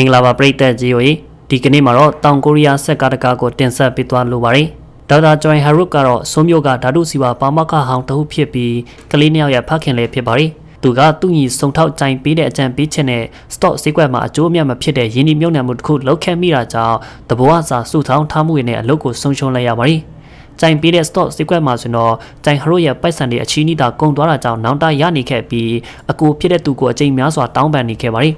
င်္ဂလာပါပရိသတ်ကြီးတို့ဒီကနေ့မှာတော့တောင်ကိုရီးယားစက်ကားတကားကိုတင်ဆက်ပေးသွားလိုပါတယ်ဒေါက်တာဂျွန်ဟာရုတ်ကတော့ဆွန်မျိုးကဓာတုစီဝါပါမခဟောင်းတဟုဖြစ်ပြီးကလေးနှစ်ယောက်ရဲ့ဖခင်လည်းဖြစ်ပါတယ်သူကသူ့ညီစုံထောက်ကြိုင်ပေးတဲ့အကြံပေးချက်နဲ့ stock ဈေးကွက်မှာအကျိုးအမြတ်မဖြစ်တဲ့ယင်းဒီမြုံနယ်မှုတစ်ခုလောက်ခဲ့မိတာကြောင့်တဘောအစာစုထောင်းထားမှုတွေနဲ့အလုပ်ကိုဆုံးရှုံးလိုက်ရပါတယ်ကြိုင်ပေးတဲ့ stock ဈေးကွက်မှာဆိုတော့ကြိုင်ဟရိုရဲ့ပိုက်ဆံတွေအချီးနှီးတာကုန်သွားတာကြောင့်နောင်တရနေခဲ့ပြီးအကူဖြစ်တဲ့သူကိုအကြိမ်များစွာတောင်းပန်နေခဲ့ပါတယ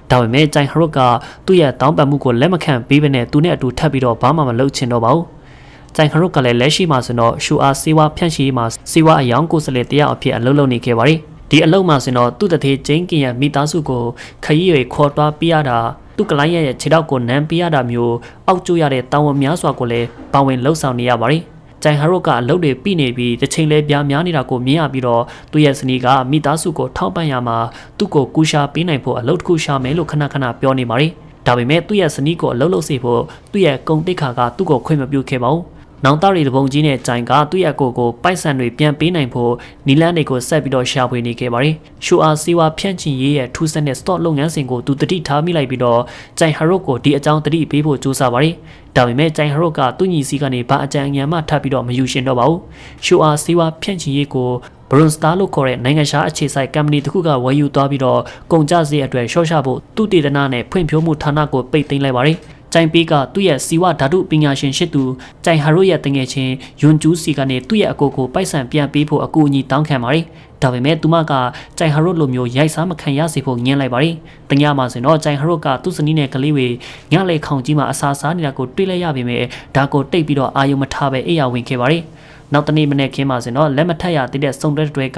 ်ဒါပေမဲ့ကြိုင်ဟရုတ်ကသူ့ရဲ့တောင်းပန်မှုကိုလက်မခံပေးဘဲနဲ့သူနဲ့အတူထပ်ပြီးတော့ဘာမှမလုပ်ချင်တော့ပါဘူး။ကြိုင်ဟရုတ်ကလည်းလက်ရှိမှာဆိုတော့ရှူအားစေဝါဖြန့်ရှင်းမှာစေဝါအယောင်ကိုယ်စားလှယ်တယောက်အဖြစ်အလုပ်လုပ်နေခဲ့ပါတယ်။ဒီအလုပ်မှာဆိုတော့သူ့တထေကျင်းကင်ရဲ့မိသားစုကိုခရီးတွေခေါ်သွားပြရတာသူ့ကလိုင်းရဲ့ခြေထောက်ကိုနမ်းပြရတာမျိုးအောက်ကျရတဲ့တာဝန်များစွာကိုလည်းပါဝင်လှုပ်ဆောင်နေရပါတယ်။ကြိုင်ဟရုတ်ကအလုပ်တွေပြီးနေပြီးတစ်ချိန်လဲပြားများနေတာကိုမြင်ရပြီးတော့သူ့ရဲ့စနီးကမိသားစုကိုထောက်ပံ့ရမှာသူ့ကိုကူရှာပေးနိုင်ဖို့အလုပ်တစ်ခုရှာမယ်လို့ခဏခဏပြောနေပါတယ်။ဒါပေမဲ့သူ့ရဲ့စနီးကိုအလုပ်လုပ်စေဖို့သူ့ရဲ့ဂုဏ်သိက္ခာကသူ့ကိုခွင့်မပြုခဲ့ပါဘူး။နောင်တရီတပုံကြီးနဲ့ကြိုင်ကသူ့ရဲ့ကိုပိုက်ဆံတွေပြန်ပေးနိုင်ဖို့နီလန်းတွေကိုဆက်ပြီးတော့ရှာဖွေနေခဲ့ပါတယ်။ရှူအားစီဝါဖြန့်ချင်ရေးရဲ့ထူးဆန်းတဲ့ stock လုပ်ငန်းစဉ်ကိုသူတတိထားမိလိုက်ပြီးတော့ကြိုင်ဟရုတ်ကိုဒီအကြောင်းတတိပေးဖို့ကြိုးစားပါတယ်။ဒါပေမဲ့ကြိုင်ဟရုတ်ကသူ့ညီစီကနေဘာအကြံဉာဏ်မှထပ်ပြီးတော့မယူရှင်တော့ပါဘူး။ရှူအားစီဝါဖြန့်ချင်ရေးကိုဘရွန်စတာလို့ခေါ်တဲ့နိုင်ငံခြားအခြေစိုက်ကုမ္ပဏီတစ်ခုကဝယ်ယူသွားပြီးတော့ကုန်ကျစရိတ်အတွက်ရှော့ချဖို့သူတည်တနာနဲ့ဖွံ့ဖြိုးမှုဌာနကိုပိတ်သိမ်းလိုက်ပါတယ်။ကြိုင်ပေးကသူ့ရဲ့စီဝဓာတုပညာရှင်ရှိသူကြိုင်ဟာရိုရဲ့တငယ်ချင်းယွန်ကျူးစီကနေသူ့ရဲ့အကိုကိုပိုက်ဆံပြန်ပေးဖို့အကူအညီတောင်းခံပါတယ်။ဒါပေမဲ့သူမကကြိုင်ဟာရိုလိုမျိုးရိုက်စားမခံရစေဖို့ညှင်းလိုက်ပါတယ်။တညမှာဆိုတော့ကြိုင်ဟာရိုကသူ့စနီးနဲ့ကလေးတွေညလေခေါင်ကြီးမှာအစာစားနေတာကိုတွေ့လိုက်ရပေမဲ့ဒါကိုတိတ်ပြီးတော့အာယုံမထားပဲအိယာဝင်ခဲ့ပါတယ်။နောက်တနေ့မနေ့ခင်းမှာဆိုတော့လက်မထက်ရသေးတဲ့စုံတဲ့တွေ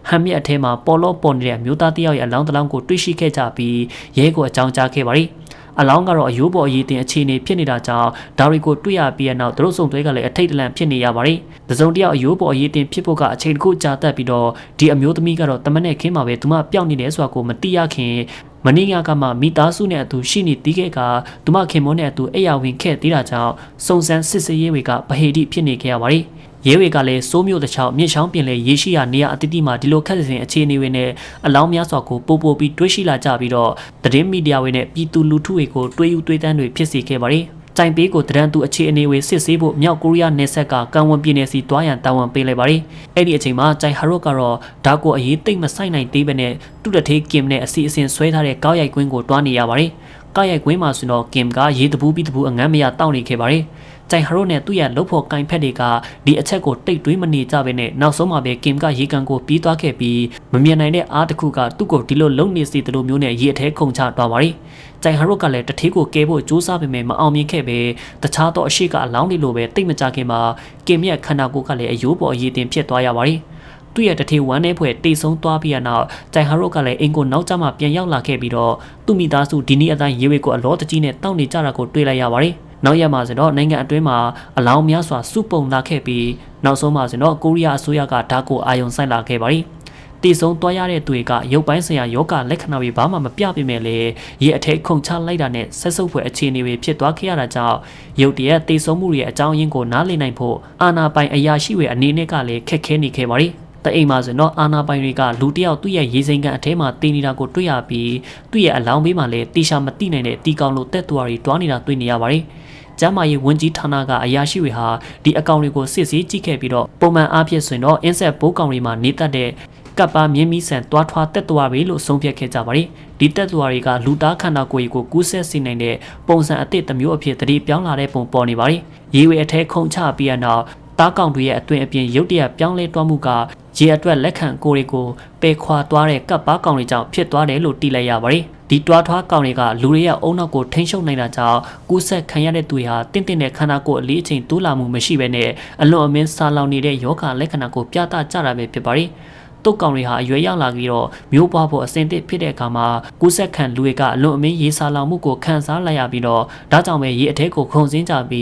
ကဟမ်မြက်အထဲမှာပေါ်လို့ပေါ်နေတဲ့မျိုးသားတယောက်ရဲ့အလောင်းတလောင်းကိုတွေ့ရှိခဲ့ကြပြီးရဲကိုအကြောင်းကြားခဲ့ပါတယ်။အလောင်းကတော့အယိုးပေါ်အရေးတင်အခြေအနေဖြစ်နေတာကြောင့်ဒါရီကိုတွေ့ရပြီးတဲ့နောက်သူတို့စုံတွဲကလည်းအထိတ်တလန့်ဖြစ်နေရပါတယ်။တစုံတယောက်အယိုးပေါ်အရေးတင်ဖြစ်ဖို့ကအချိန်တစ်ခုကြာတတ်ပြီးတော့ဒီအမျိုးသမီးကတော့တမနဲ့ခင်းမှာပဲသူမပျောက်နေတယ်ဆိုတာကိုမသိရခင်မနေ့ကမှမိသားစုနဲ့အတူရှိနေသေးခဲ့ကသူမခင်မွန်းနဲ့အတူအိယာဝင်ခဲ့သေးတာကြောင့်စုံစမ်းစစ်ဆေးရေးတွေကဗဟေတိဖြစ်နေခဲ့ရပါတယ်။ရဲတွေကလည်းစိုးမျိုးတစ်ချောင်းမြင့်ချောင်းပြင်လေရေရှိရာနေရာအသီးသီးမှာဒီလိုခက်စဉ်အခြေအနေတွေနဲ့အလောင်းများစွာကိုပို့ပြီးတွေးရှိလာကြပြီးတော့သတင်းမီဒီယာတွေနဲ့ပြည်သူလူထုတွေကိုတွေးယူတွေးတန်းတွေဖြစ်စေခဲ့ပါတယ်။ကြိုင်ပေးကိုတရန်သူအခြေအနေတွေစစ်ဆေးဖို့မြောက်ကိုရီးယားနယ်စပ်ကကံဝန်ပြည်နယ်စီတွားရန်တာဝန်ပေးလိုက်ပါတယ်။အဲ့ဒီအချိန်မှာကြိုင်ဟာရုတ်ကတော့ဒါကိုအရေးသိမ့်မဆိုင်နိုင်သေးပဲနဲ့သူ့တထေးကင်နဲ့အစီအစဉ်ဆွဲထားတဲ့ကောက်ရိုက်ကွင်းကိုတွားနေရပါတယ်။ကောက်ရိုက်ကွင်းမှာဆိုတော့ကင်ကရေတပူးပြီးတပူးအငမ်းမရတောက်နေခဲ့ပါတယ်။ကြိုင်ဟရိုနဲ့သူ့ရဲ့လှုပ်ဖို့ကင်ဖက်တွေကဒီအချက်ကိုတိတ်တွေးမနေကြဘဲနဲ့နောက်ဆုံးမှာပဲကင်ကရေကန်ကိုပြီးသွားခဲ့ပြီးမမြင်နိုင်တဲ့အားတစ်ခုကသူ့ကိုဒီလိုလုံနေစီတလိုမျိုးနဲ့ရေအထဲခုန်ချသွားပါတယ်။ကြိုင်ဟရိုကလည်းတထေးကိုကဲဖို့ကြိုးစားပေမဲ့မအောင်မြင်ခဲ့ပဲတခြားသောအရှိကအလောင်းတွေလိုပဲတိတ်မကြခင်မှာကင်ရဲ့ခန္ဓာကိုယ်ကလည်းအယိုးပေါ်အရေးတင်ဖြစ်သွားရပါတယ်။သူ့ရဲ့တထေးဝမ်းထဲဖွဲ့တိတ်ဆုံးသွားပြီးတဲ့နောက်ကြိုင်ဟာရိုကလည်းအင်ကိုနောက်ကျမှပြန်ရောက်လာခဲ့ပြီးတော့သူ့မိသားစုဒီနေ့အတိုင်းရေဝေကိုအလောတကြီးနဲ့တောက်နေကြတာကိုတွေ့လိုက်ရပါတယ်။နောက်ရက်မှာဆိုတော့နိုင်ငံအတွင်းမှာအလောင်းများစွာစုပုံလာခဲ့ပြီးနောက်ဆုံးမှာဆိုတော့ကိုရီးယားအစိုးရကဒါကိုအာရုံစိုက်လာခဲ့ပါတယ်။တည်ဆုံးသွားရတဲ့သူတွေကရုပ်ပိုင်းဆိုင်ရာယောဂလက္ခဏာတွေဘာမှမပြပြမဲ့လေရေအထက်ခုန်ချလိုက်တာနဲ့ဆက်စုပ်ဖွယ်အခြေအနေတွေဖြစ်သွားခဲ့ရတာကြောင့်ရုပ်တရက်တည်ဆုံးမှုတွေရဲ့အကြောင်းရင်းကိုနားလည်နိုင်ဖို့အာနာပိုင်အရာရှိတွေအနေနဲ့ကလည်းခက်ခဲနေခဲ့ပါတယ်။တအိမ်မှာဆိုတော့အာနာပိုင်တွေကလူတယောက်သူ့ရဲ့ရေစိမ်ကန်အထဲမှာတည်နေတာကိုတွေ့ရပြီးသူ့ရဲ့အလောင်းဘေးမှာလည်းတေချာမသိနိုင်တဲ့တီကောင်လိုတက်သွားတွေတွားနေတာတွေ့နေရပါတယ်။ကျမ်းမာရေးဝန်ကြီးဌာနကအရာရှိတွေဟာဒီအကောင့်တွေကိုစစ်ဆေးကြည့်ခဲ့ပြီးတော့ပုံမှန်အားဖြင့်ဆိုရင်တော့အင်းဆက်ပိုးကောင်တွေမှာနေတတ်တဲ့ကပ်ပါမြင်းမီးဆန်တွားထွားတက်သွားပြီလို့ဆုံးဖြတ်ခဲ့ကြပါတယ်။ဒီတက်သွားတွေကလူသားခန္ဓာကိုယ်ကိုကူးဆက်စေနိုင်တဲ့ပုံစံအသစ်တစ်မျိုးအဖြစ်တတိပြောင်းလာတဲ့ပုံပေါ်နေပါတယ်။ရေဝေအထဲခုန်ချပြီးတဲ့နောက်တားကောင်တွေရဲ့အတွင်အပြင်ရုတ်တရက်ပြောင်းလဲတွားမှုကရေအတွက်လက်ခံကိုတွေကိုပယ်ခွာသွားတဲ့ကပ်ပါကောင်တွေကြောင့်ဖြစ်သွားတယ်လို့သိလိုက်ရပါတယ်။ဒီတွားထွားကောင်တွေကလူတွေရဲ့အုံနောက်ကိုထိန်းချုပ်နိုင်တာကြောင့်ကူးဆက်ခံရတဲ့သူတွေဟာတင့်တင့်တဲ့ခန္ဓာကိုယ်အလေးအချိန်တိုးလာမှုမရှိဘဲနဲ့အလွန်အမင်းဆာလောင်နေတဲ့ယောဂလက္ခဏာကိုပြသကြတာပဲဖြစ်ပါတယ်။တုတ်ကောင်တွေဟာအရွယ်ရောက်လာပြီးတော့မျိုးပွားဖို့အဆင်သင့်ဖြစ်တဲ့အခါမှာကူးဆက်ခံလူတွေကအလွန်အမင်းရေဆာလောင်မှုကိုခံစားလိုက်ရပြီးတော့ဒါကြောင့်ပဲရေအထဲကိုခုန်ဆင်းကြပြီ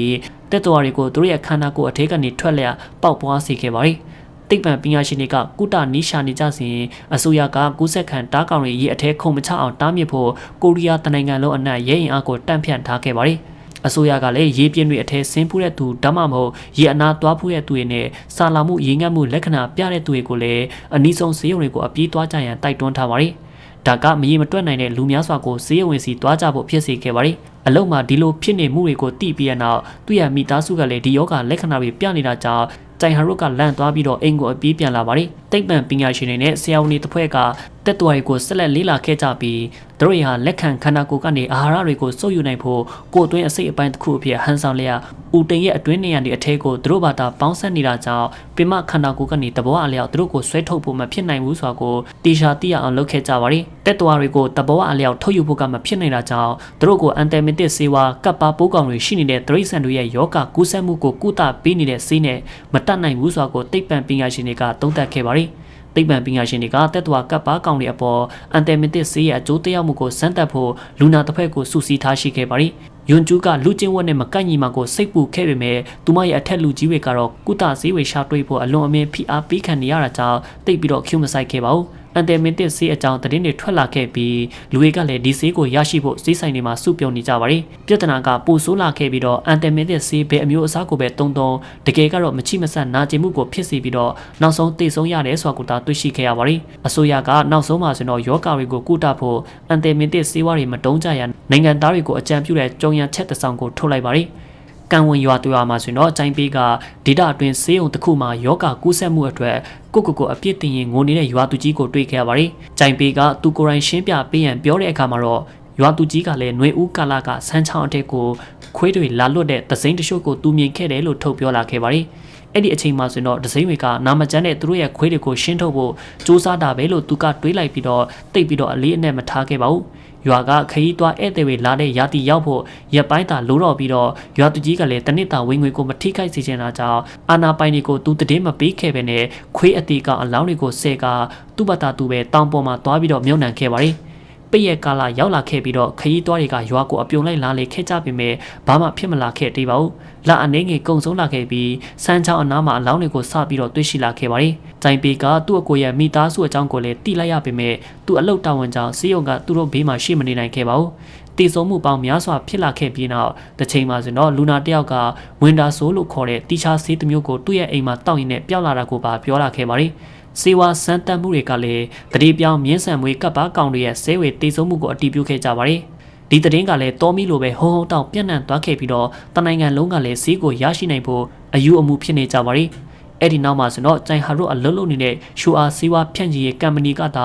းတက်တော်တွေကိုသူတို့ရဲ့ခန္ဓာကိုယ်အထဲကနေထွက်လျက်ပေါက်ပွားစေခဲ့ပါတယ်။တိတ်ပံပညာရှင်တွေကကုတနီးရှာနေကြစဉ်အစိုးရကကူးဆက်ခံတားကောင်တွေရေအထဲခုန်မချအောင်တားမြစ်ဖို့ကိုရီးယားတနိုင်ငံလုံးအနှံ့ရဲရင်အားကိုတန့်ဖြန့်ထားခဲ့ပါတယ်။အစိုးရကလည်းရေပြင်းတွေအထဲဆင်းဖူးတဲ့သူဒါမှမဟုတ်ရေအနာသွားဖူးတဲ့သူတွေနဲ့စာလာမှုရေငတ်မှုလက္ခဏာပြတဲ့သူတွေကိုလည်းအနည်းဆုံးဈေးရုံတွေကိုအပြေးသွားကြရန်တိုက်တွန်းထားပါတယ်။ ဒါကမရေမတွက်နိုင်တဲ့လူများစွာကိုဈေးဝင်စီတွားကြဖို့ဖြစ်စေခဲ့ပါတယ်အလုံးမှာဒီလိုဖြစ်နေမှုတွေကိုသိပြီးတဲ့နောက်သူ့ရဲ့မိသားစုကလည်းဒီယောဂလက္ခဏာတွေပြနေတာကြောင့်တိုင်ဟာရုကလန့်သွားပြီးတော့အိမ်ကိုအပြေးပြန်လာပါတယ်တိတ်ပံပညာရှင်တွေနဲ့ဆရာဝန်တွေတစ်ဖွဲ့ကတက်တော်တွေကိုဆက်လက်လေးလာခဲ့ကြပြီးသူတို့ဟာလက်ခံခန္ဓာကိုယ်ကနေအာဟာရတွေကိုစုပ်ယူနိုင်ဖို့ကိုယ်အတွင်းအစိတ်အပိုင်းတစ်ခုအဖြစ်ဟန်ဆောင်လျက်ဦးတိန်ရဲ့အတွင်းနေရတဲ့အထက်ကိုသူတို့ဘာသာပေါင်းဆက်နေတာကြောင့်ပင်မခန္ဓာကိုယ်ကနေတဘောအလျောက်သူတို့ကိုဆွဲထုတ်ဖို့မဖြစ်နိုင်ဘူးဆိုတာကိုတေချာသိရအောင်လုပ်ခဲ့ကြပါတယ်တက်တော်တွေကိုတဘောအလျောက်ထုတ်ယူဖို့ကမဖြစ်နိုင်တာကြောင့်သူတို့ကိုအန်တမင်တစ်ဆေးဝါးကပ်ပါပိုးကောင်တွေရှိနေတဲ့တရိတ်ဆန်တွေရဲ့ယောဂကူးစက်မှုကိုကုသပေးနေတဲ့ဆေးနဲ့မတတ်နိုင်ဘူးဆိုတာကိုတိတ်ပံပညာရှင်တွေကသုံးသပ်ခဲ့ပါတယ်တိတ်ပံပညာရှင်တွေကတက်တော်ကပ်ပါကောင်တွေအပေါ်အန်တမင်တစ်ဆေးရဲ့အကျိုးတရားမှုကိုစမ်းသပ်ဖို့လူနာတစ်ဖက်ကိုစုစည်းထားရှိခဲ့ပါတယ်ယွန်ကျူးကလူချင်းဝက်နဲ့မကန့်ညီမှာကိုစိတ်ပူခဲ့ပေမဲ့သူမရဲ့အထက်လူကြီးတွေကတော့ကုသဆေးဝေရှာတွေးဖို့အလွန်အမင်းဖိအားပေးခံနေရတာကြောင့်တိတ်ပြီးတော့ကျူးမဆိုင်ခဲ့ပါဘူးအန်တမင်တစ်ဆေးအကြောင်းသတင်းတွေထွက်လာခဲ့ပြီးလူတွေကလည်းဒီဆေးကိုရရှိဖို့စိတ်ဆိုင်တွေမှာစုပြုံနေကြပါတယ်ပြဿနာကပိုဆိုးလာခဲ့ပြီးတော့အန်တမင်တစ်ဆေးဘယ်အမျိုးအစားကိုပဲတုံတကယ်ကတော့မချိမဆက်နာကျင်မှုကိုဖြစ်စေပြီးတော့နောက်ဆုံးသေဆုံးရတယ်ဆိုတာကိုတွေ့ရှိခဲ့ရပါတယ်အစိုးရကနောက်ဆုံးမှာဆိုတော့ယောဂါတွေကိုကုသဖို့အန်တမင်တစ်ဆေးဝါးတွေမတုံးကြရနိုင်ငံသားတွေကိုအကြံပြုတဲ့ကြုံရံချက်တစ်စောင်ကိုထုတ်လိုက်ပါတယ်ကံဝင်ရွာသွေးမှာဆိုတော့အချိုင်းပေးကဒေတာအတွင်းဆေးရုံတစ်ခုမှာယောဂကူးစက်မှုအတွက်ကိုအပြစ်တင်ရင်ငိုနေတဲ့ရွာသူကြီးကိုတွေ့ခဲ့ရပါတယ်။ချိုင်းပေးကသူကိုယ်တိုင်ရှင်းပြပေးရန်ပြောတဲ့အခါမှာတော့ရွာသူကြီးကလည်းຫນွေဦးကာလကဆန်းချောင်းအထက်ကိုခွေးတွေလာလွတ်တဲ့သစိမ်းတချို့ကိုသူမြင်ခဲ့တယ်လို့ထုတ်ပြောလာခဲ့ပါတယ်။အဲ့ဒီအချိန်မှာဆိုတော့ဒစိမ်းတွေကနာမကျန်းတဲ့သူတို့ရဲ့ခွေးတွေကိုရှင်းထုတ်ဖို့စူးစမ်းတာပဲလို့သူကတွေးလိုက်ပြီးတော့တိတ်ပြီးတော့အလေးအနက်မထားခဲ့ပါဘူး။ရွာကခရီးသွားဧည့်သည်တွေလာတဲ့ရာတီရောက်ဖို့ရက်ပိုင်းသာလိုတော့ပြီးတော့ရွာသူကြီးကလည်းတနစ်တာဝင်ငွေကိုမထိခိုက်စေချင်တာကြောင့်အာနာပိုင်တွေကိုသူတည်င်းမပေးခဲ့ပဲနဲ့ခွေးအတီကအလောင်းတွေကိုဆဲကသူ့ဘတာသူပဲတောင်ပေါ်မှာသွားပြီးတော့မြုံနှံခဲ့ပါတယ်ပိတ်ရကာလာရောက်လာခဲ့ပြီးတော့ခရီးသွားတွေကရွာကိုအပြုံလိုက်လာလေခဲ့ကြပေမဲ့ဘာမှဖြစ်မလာခဲ့သေးပါဘူး။လက်အနေငယ်ကုံဆုံးလာခဲ့ပြီးစမ်းချောင်းအနားမှာအလောင်းတွေကိုစပြီးတော့တွေ့ရှိလာခဲ့ပါတယ်။ဂျိုင်ပေကသူ့အကိုရဲ့မိသားစုအကြောင်းကိုလည်းတိလိုက်ရပေမဲ့သူ့အလုတ်တာဝန်ကြောင့်စီယုံကသူတို့ဘေးမှာရှိမနေနိုင်ခဲ့ပါဘူး။တည်ဆုံမှုပေါင်းများစွာဖြစ်လာခဲ့ပြီးနောက်တစ်ချိန်မှာဆိုတော့လူနာတယောက်ကဝင်တာဆိုးလို့ခေါ်တဲ့တီချာဆေးတစ်မျိုးကိုသူ့ရဲ့အိမ်မှာတောက်ရင်းနဲ့ပျောက်လာတာကိုပါပြောလာခဲ့ပါတယ်။စေဝါစမ်းသပ်မှုတွေကလည်းတတိပြောင်းမြင်းဆန်မွေးကပ်ပါကောင်တွေရဲ့ဆဲဝေတည်ဆုံမှုကိုအတည်ပြုခဲ့ကြပါတယ်။ဒီသတင်းကလည်းတော်မီလိုပဲဟုံတောင်ပြန့်နှံ့သွားခဲ့ပြီးတော့တနိုင်ငံလုံးကလည်းဈေးကိုရရှိနိုင်ဖို့အယူအမှုဖြစ်နေကြပါတယ်။အဲ့ဒီနောက်မှာဆိုတော့ကျိုင်ဟာတို့အလုံးလုံးနေတဲ့ရှူအာစေဝါဖြန့်ချီရဲ့ကမ္ပဏီကသ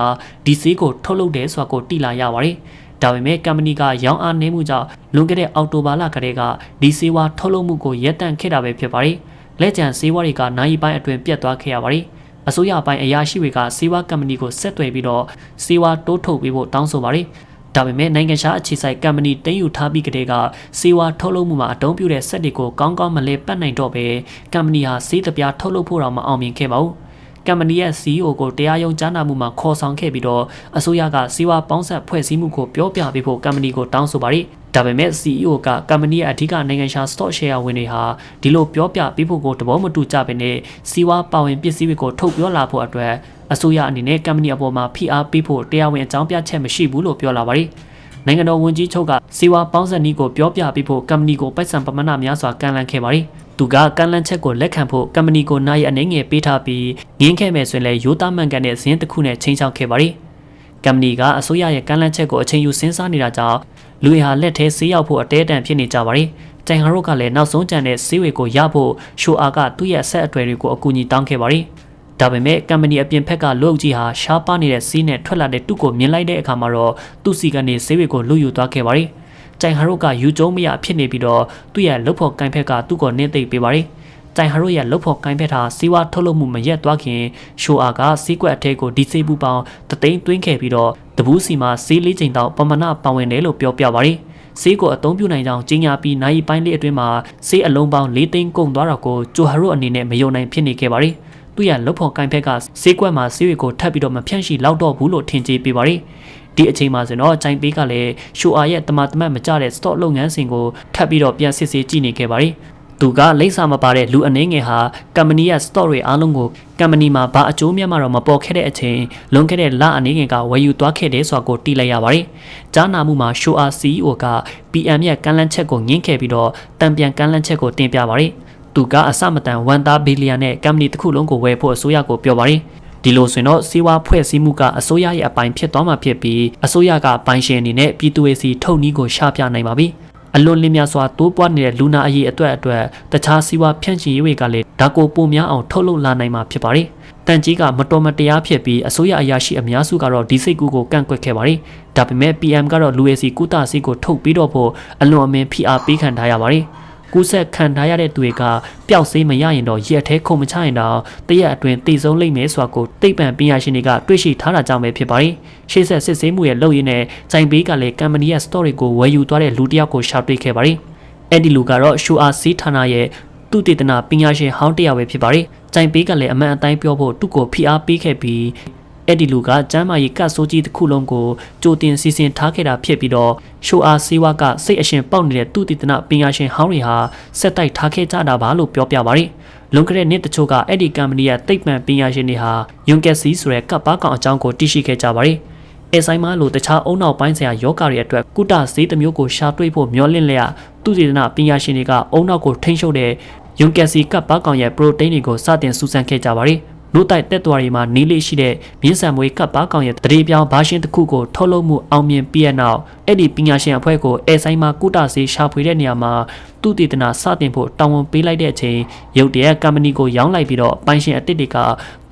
ာဒီဈေးကိုထုတ်လုပ်တယ်ဆိုတာကိုသိလာရပါတယ်။ဒါပေမဲ့ကမ္ပဏီကရောင်းအားနည်းမှုကြောင့်လွန်ခဲ့တဲ့အောက်တိုဘာလကတည်းကဒီစေဝါထုတ်လုပ်မှုကိုရပ်တန့်ခဲ့တာပဲဖြစ်ပါတယ်။လက်ကျန်စေဝါတွေကနိုင်ပိုင်းအတွင်းပြတ်သွားခဲ့ရပါတယ်။အစိုးရပိုင်းအရာရှိတွေကစေဝါကမ္ပဏီကိုဆက်သွယ်ပြီးတော့စေဝါတိုးထုတ်ပေးဖို့တောင်းဆိုပါတယ်။ဒါပေမဲ့နိုင်ငံခြားအခြေစိုက်ကမ္ပဏီတင်ယူထားပြီးကတည်းကစေဝါထုတ်လုပ်မှုမှာအတုံးပြတဲ့စက်တွေကိုကောင်းကောင်းမလဲပတ်နိုင်တော့ပဲကမ္ပဏီဟာစေးတပြားထုတ်လုပ်ဖို့တော့မအောင်မြင်ခဲ့ပါဘူး။ကမ္ပဏီရဲ့ CEO ကိုတရားရုံးကြားနာမှုမှာခေါ်ဆောင်ခဲ့ပြီးတော့အစိုးရကစေဝါပေါင်းဆက်ဖွဲ့စည်းမှုကိုပြောပြပေးဖို့ကမ္ပဏီကိုတောင်းဆိုပါတယ်။ဒါပေမဲ့ CEO ကကမ္ပဏီရဲ့အဓိကနိုင်ငံခြား stock share ဝင်တွေဟာဒီလိုပြောပြပေးဖို့ကိုသဘောမတူကြဘဲနဲ့စေဝါပါဝင်ပစ္စည်းတွေကိုထုတ်ပြောလာဖို့အတွက်အစိုးရအနေနဲ့ကမ္ပဏီအပေါ်မှာဖိအားပေးဖို့တရားဝင်အကြောင်းပြချက်မရှိဘူးလို့ပြောလာပါတယ်။နိုင်ငံတော်ဝန်ကြီးချုပ်ကစေဝါပေါင်းဆက်နည်းကိုပြောပြပေးဖို့ကမ္ပဏီကိုပိုက်ဆံပမာဏများစွာကန်လန့်ခဲ့ပါတယ်။သူကကန်လန့်ချက်ကိုလက်ခံဖို့ကမ္ပဏီကိုနိုင်အနေငယ်ပေးထားပြီးငင်းခဲ့မယ်ဆိုရင်လည်းရိုးသားမှန်ကန်တဲ့ဇင်းတစ်ခုနဲ့ချိန်ချောက်ခဲ့ပါတယ်။ကမ္ပဏီကအစိုးရရဲ့ကန်လန့်ချက်ကိုအချိန်ယူစဉ်းစားနေတာကြောင့်လူတွေဟာလက်ထဲဆေးရောက်ဖို့အတဲတန်ဖြစ်နေကြပါတယ်။တိုင်ဟာတို့ကလည်းနောက်ဆုံးကြံတဲ့ဆေးဝေကိုရဖို့ရှိုအာကသူ့ရဲ့ဆက်အတွေ့တွေကိုအကူအညီတောင်းခဲ့ပါတယ်။ဒါပေမဲ့ကမ္ပဏီအပြင်ဘက်ကလူအုပ်ကြီးဟာရှားပါနေတဲ့စီးနဲ့ထွက်လာတဲ့တုကိုမြင်လိုက်တဲ့အခါမှာတော့သူ့စီကနေဆေးဝေကိုလူယူသွားခဲ့ပါတယ်။တိုင်ဟာတို့ကယူကျုံမရဖြစ်နေပြီးတော့သူ့ရဲ့လှုပ်ဖို့ကိုင်ဖက်ကသူ့ကိုနင်းသိပ်ပေးပါတယ်။တိုင်ဟာတို့ရဲ့လှုပ်ဖို့ကိုင်ဖက်ဟာစီဝါထုတ်လုပ်မှုမရက်သွားခင်ရှိုအာကစီးကွက်အထက်ကိုဒီဆေးပူပေါင်းတသိန်းသွင်းခဲ့ပြီးတော့တပူးစီမှာဆေးလေးချိန်တောင်ပမာဏပါဝင်တယ်လို့ပြောပြပါတယ်။ဆေးကိုအသုံးပြုနိုင်ကြောင်းကြီးညာပြီးနိုင်ပိုင်းလေးအတွင်းမှာဆေးအလုံးပေါင်း၄သိန်းကုန်သွားတော့ကိုဂျိုဟာရိုအနေနဲ့မယုံနိုင်ဖြစ်နေခဲ့ပါတယ်။သူ့ရဲ့လှုပ်ဖို့ကိုင်ဖက်ကဆေးကွက်မှာဆေးတွေကိုထပ်ပြီးတော့မဖြန့်ရှိလောက်တော့ဘူးလို့ထင်ကြေးပေးပါတယ်။ဒီအချိန်မှာဆိုတော့ဂျိုင်ပေးကလည်းရှိုအာရဲ့တမတ်မကြတဲ့ stock လုပ်ငန်းစဉ်ကိုထပ်ပြီးတော့ပြန်စစ်ဆေးကြည့်နေခဲ့ပါတယ်။သူကလိမ့်စာမပါတဲ့လူအနေငယ်ဟာကမ္ပဏီရဲ့ stock တွေအားလုံးကိုကမ္ပဏီမှာဘာအကျိုးမြတ်မှတော့မပေါ်ခဲ့တဲ့အချိန်လွန်ခဲ့တဲ့လအနေငယ်ကဝယ်ယူသွားခဲ့တယ်ဆိုတာကိုသိလိုက်ရပါတယ်။ကြားနာမှုမှာရှိုအာ CEO က PM ရဲ့ကမ်းလှမ်းချက်ကိုငင်းခဲ့ပြီးတော့တံပြန်ကမ်းလှမ်းချက်ကိုတင်ပြပါတယ်။သူကအစမတန်1 ဘီလီယံနဲ့ကမ္ပဏီတစ်ခုလုံးကိုဝယ်ဖို့အစိုးရကိုပြောပါတယ်။ ဒီလိုဆိုရင်တော့စီးပွားဖွဲ့စည်းမှုကအစိုးရရဲ့အပိုင်းဖြစ်သွားမှာဖြစ်ပြီးအစိုးရကပိုင်ရှင်အနေနဲ့ပြည်သူတွေစီထုတ်နည်းကိုရှာပြနိုင်ပါပြီအလွန်လင်းများစွာတိုးပွားနေတဲ့လူနာအရေးအတွက်တခြားစီးပွားဖြန့်ချီရေးတွေကလည်းဒါကိုပိုများအောင်ထုတ်လုပ်လာနိုင်မှာဖြစ်ပါတယ်တန်ကြီးကမတော်မတရားဖြစ်ပြီးအစိုးရအရာရှိအများစုကတော့ဒီစိတ်ကူးကိုကန့်ကွက်ခဲ့ပါတယ်ဒါပေမဲ့ PM ကတော့လူရေးစီကုသစီကိုထုတ်ပြီးတော့ဖို့အလွန်အမင်းဖိအားပေးခံထားရပါတယ်ကူးဆက်ခံထားရတဲ့သူတွေကပျောက်ဆေးမရရင်တော့ရက်ထဲခုံမချရင်တော့တရက်အတွင်းတည်ဆုံးလိမ့်မယ်ဆိုတာကိုသိပ္ပံပညာရှင်တွေကတွေ့ရှိထားတာကြောင့်ပဲဖြစ်ပါတယ်။ရှေ့ဆက်စစ်ဆေးမှုရဲ့လုပ်ရင်းနဲ့ဂျိုင်ဘေးကလည်းကမ်ပဏီရဲ့ story ကိုဝယ်ယူသွားတဲ့လူတစ်ယောက်ကိုရှာတွေ့ခဲ့ပါတယ်။အဲ့ဒီလူကတော့ SHOAC ဌာနရဲ့သူတေသနာပညာရှင်ဟောင်းတစ်ယောက်ပဲဖြစ်ပါတယ်။ဂျိုင်ဘေးကလည်းအမှန်အတိုင်းပြောဖို့သူ့ကိုဖိအားပေးခဲ့ပြီးအဲ့ဒီလူကကျမ်းမာရေးကတ်ဆိုးကြီးတစ်ခုလုံးကိုကြိုတင်စီစဉ်ထားခဲ့တာဖြစ်ပြီးတော့ရှိုအားစေဝါကစိတ်အရှင်ပေါက်နေတဲ့သူတည်တနာပညာရှင်ဟောင်းတွေဟာဆက်တိုက်ထားခဲ့ကြတာပါလို့ပြောပြပါတယ်။လွန်ခဲ့တဲ့နှစ်တချို့ကအဲ့ဒီကမ္ပဏီရဲ့တိတ်မှန်ပညာရှင်တွေဟာယွန်ကက်စီဆိုတဲ့ကပ်ပါကောင်အကြောင်းကိုသိရှိခဲ့ကြပါတယ်။အဲဆိုင်မလို့တခြားအုံနောက်ပိုင်းဆိုင်ရာယောဂတွေအတွက်ကုတဈေးတစ်မျိုးကိုရှာတွေ့ဖို့မျှော်လင့်လျက်သူတည်တနာပညာရှင်တွေကအုံနောက်ကိုထိန်းချုပ်တဲ့ယွန်ကက်စီကပ်ပါကောင်ရဲ့ပရိုတိန်းတွေကိုစတင်စူးစမ်းခဲ့ကြပါတယ်။နို့တိုက်တက်သွားတွေမှာနီးလေးရှိတဲ့မြင်းဆန်မွေးကပ်ပါကောင်ရဲ့တရေပြောင်းဘာရှင်တစ်ခုကိုထုတ်လုပ်မှုအောင်မြင်ပြီးတဲ့နောက်အဲ့ဒီပညာရှင်အဖွဲ့ကိုအဲဆိုင်မှာကုတဆေးရှာဖွေတဲ့နေရာမှာသူတည်တနာစတင်ဖို့တာဝန်ပေးလိုက်တဲ့အချိန်ရုတ်တရက်ကုမ္ပဏီကိုရောင်းလိုက်ပြီးတော့ပိုင်ရှင်အတစ်တွေက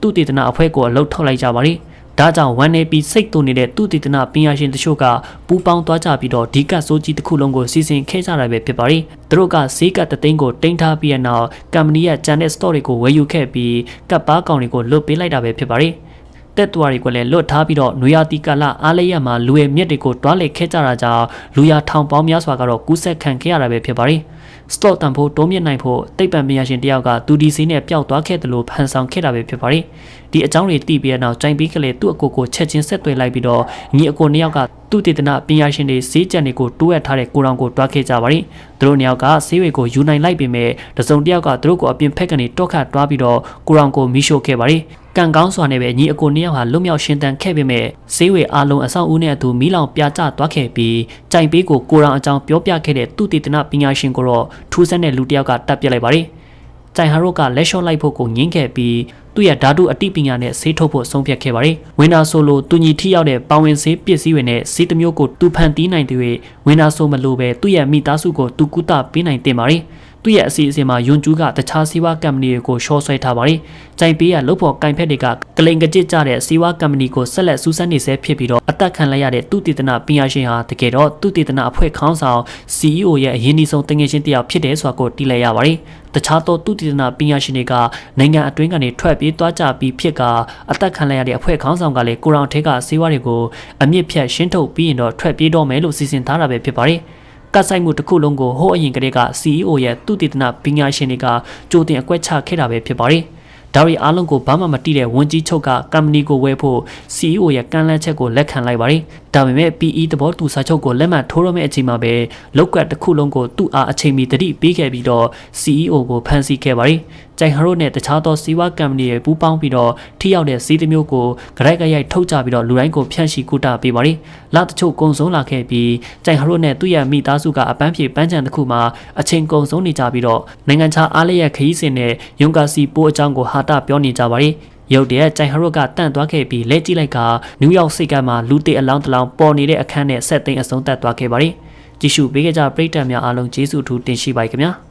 သူတည်တနာအဖွဲ့ကိုအလုပ်ထုတ်လိုက်ကြပါတယ်ဒါကြောင့်ဝန်နေပြီးစိတ်တူနေတဲ့သူတည်တနာပညာရှင်တချို့ကပူပေါင်းသွားကြပြီးတော့ဒီကတ်ဆိုးကြီးတစ်ခုလုံးကိုစီစဉ်ခဲ့ကြတာပဲဖြစ်ပါတယ်။သူတို့ကဈေးကတ်တသိန်းကိုတင်ထားပြီးတဲ့နောက်ကုမ္ပဏီရဲ့ဂျန်တဲ့ store တွေကိုဝယ်ယူခဲ့ပြီးကတ်ပါကောင်တွေကိုလွတ်ပေးလိုက်တာပဲဖြစ်ပါတယ်။တက်သွားတွေကိုလည်းလွတ်ထားပြီးတော့နွေရာသီကာလအားလျက်မှာလူရဲ့မြက်တွေကိုတွားလေခဲ့ကြတာကြောင့်လူရထောင်ပေါင်းများစွာကတော့ကူးဆက်ခံခဲ့ရတာပဲဖြစ်ပါတယ်။ stock တန်ဖိုးတိုးမြင့်နိုင်ဖို့တိတ်ပံပညာရှင်တယောက်ကသူဒီစီနဲ့ပျောက်သွားခဲ့တယ်လို့ဖန်ဆောင်ခဲ့တာပဲဖြစ်ပါတယ်။ဒီအကြောင်းတွေသိပြီးတဲ့နောက်ဂျိုင်ပီကလေးသူ့အကိုကိုချက်ချင်းဆက်သွယ်လိုက်ပြီးတော့ညီအကိုနှစ်ယောက်ကသူတေသနာပညာရှင်တွေဈေးကြံတွေကိုတိုးရထားတဲ့ကိုရောင်ကိုတွားခဲ့ကြပါတယ်။သူတို့နှစ်ယောက်ကဈေးတွေကိုယူနိုင်လိုက်ပေမဲ့တစုံတစ်ယောက်ကသူတို့ကိုအပြင်ဖက်ကနေတောက်ခတ်တွားပြီးတော့ကိုရောင်ကိုမီးရှို့ခဲ့ပါတယ်။ကံကောင်းစွာနဲ့ပဲညီအကိုနှစ်ယောက်ဟာလွတ်မြောက်ရှင်သန်ခဲ့ပေမဲ့ဈေးဝယ်အားလုံးအဆောင်ဦးနဲ့အတူမီးလောင်ပြာကျသွားခဲ့ပြီးကြိုင်ပေးကိုကိုရောင်အကြောင်းပြောပြခဲ့တဲ့သူတေသနာပညာရှင်ကိုတော့ထူးဆန်းတဲ့လူတစ်ယောက်ကတပ်ပြစ်လိုက်ပါတယ်။ကြိုင်ဟာရိုကလက်လျှော့လိုက်ဖို့ကိုငင်းခဲ့ပြီးသူ့ရဲ့ဓာတုအတိပညာနဲ့ဆေးထုတ်ဖို့ဆုံးဖြတ်ခဲ့ပါတယ်။ဝင်းနာဆိုလိုတူညီထိရောက်တဲ့ပါဝင်ဆေးပစ္စည်းတွေနဲ့ဆေးတစ်မျိုးကိုသူဖန်တီးနိုင်တဲ့ဝင်းနာဆိုမလို့ပဲသူ့ရဲ့မိသားစုကိုသူကုသပေးနိုင်တင်ပါတယ်။သူ့ရဲ့အစီအစဉ်မှာယွန်ကျူးကတခြားစီးပွားကုမ္ပဏီတွေကိုရှော့ဆွဲထားပါတယ်။ကြိုင်ပေးရလုပ်ဖို့ကင်ဖက်တွေကကလိန်ကကြစ်ကြတဲ့စီးပွားကုမ္ပဏီကိုဆက်လက်စူးစမ်းနေဆဲဖြစ်ပြီးတော့အသက်ခံလိုက်ရတဲ့သူတည်တနာပညာရှင်ဟာတကယ်တော့သူတည်တနာအဖွဲ့ခေါင်းဆောင် CEO ရဲ့အရင်းနှီးဆုံးတငယ်ချင်းတစ်ယောက်ဖြစ်တယ်ဆိုတာကိုသိလိုက်ရပါတယ်။တခြားသောသူတည်တနာပညာရှင်တွေကနိုင်ငံအတွင်းကနေထွက်ပြေးသွားကြပြီးဖြစ်ကအသက်ခံလိုက်ရတဲ့အဖွဲ့ခေါင်းဆောင်ကလည်းကိုရောင်ထဲကစီးပွားတွေကိုအမြင့်ဖြတ်ရှင်းထုတ်ပြီးရင်တော့ထွက်ပြေးတော့မယ်လို့စီစဉ်ထားတာပဲဖြစ်ပါတယ်။ကဆိုင်မှုတစ်ခုလုံးကိုဟိုးအရင်ကတည်းက CEO ရဲ့သူတည်တနာပညာရှင်တွေကကြိုတင်အကွက်ချခဲ့တာပဲဖြစ်ပါတယ်။ဒါရီအားလုံးကိုဘာမှမတိတဲ့ဝန်ကြီးချုပ်ကကုမ္ပဏီကိုဝယ်ဖို့ CEO ရဲ့ကမ်းလှမ်းချက်ကိုလက်ခံလိုက်ပါတယ်။ဒါပေမဲ့ PE သဘောတူစာချုပ်ကိုလက်မှတ်ထိုးရမယ့်အချိန်မှာပဲလောက်ကတစ်ခုလုံးကိုသူ့အားအချိန်မီတတိပေးခဲ့ပြီးတော့ CEO ကိုဖမ်းဆီးခဲ့ပါတယ်။ကြိုင်ဟရိုနဲ့တခြားသောစီးပွားကုမ္ပဏီတွေပူးပေါင်းပြီးတော့ထိရောက်တဲ့စီးတစ်မျိုးကိုဂရိုက်ကရိုက်ထုတ်ကြပြီးတော့လူတိုင်းကိုဖြန့်ရှိကူတာပေးပါတယ်။လတချို့ကုံဆုံးလာခဲ့ပြီးကြိုင်ဟရိုနဲ့သူ့ရဲ့မိသားစုကအပန်းဖြေပန်းချံတစ်ခုမှာအချိန်ကုံဆုံးနေကြပြီးတော့နိုင်ငံခြားအားလျက်ခရီးစဉ်နဲ့ယွန်ကာစီပိုးအကြောင်းကိုဟာတာပြောနေကြပါတယ်။ရုတ်တရက်ကြိုင်ဟရိုကတန့်သွားခဲ့ပြီးလဲကြည့်လိုက်ကနယူးယောက်စိတ်ကမ်းမှာလူတေအလောင်းတလောင်းပေါ်နေတဲ့အခန်းနဲ့ဆက်သိမ်းအဆုံးသတ်သွားခဲ့ပါတယ်။ကြည့်ရှုပေးကြပရိသတ်များအားလုံးကျေးဇူးထူးတင်ရှိပါခင်ဗျာ။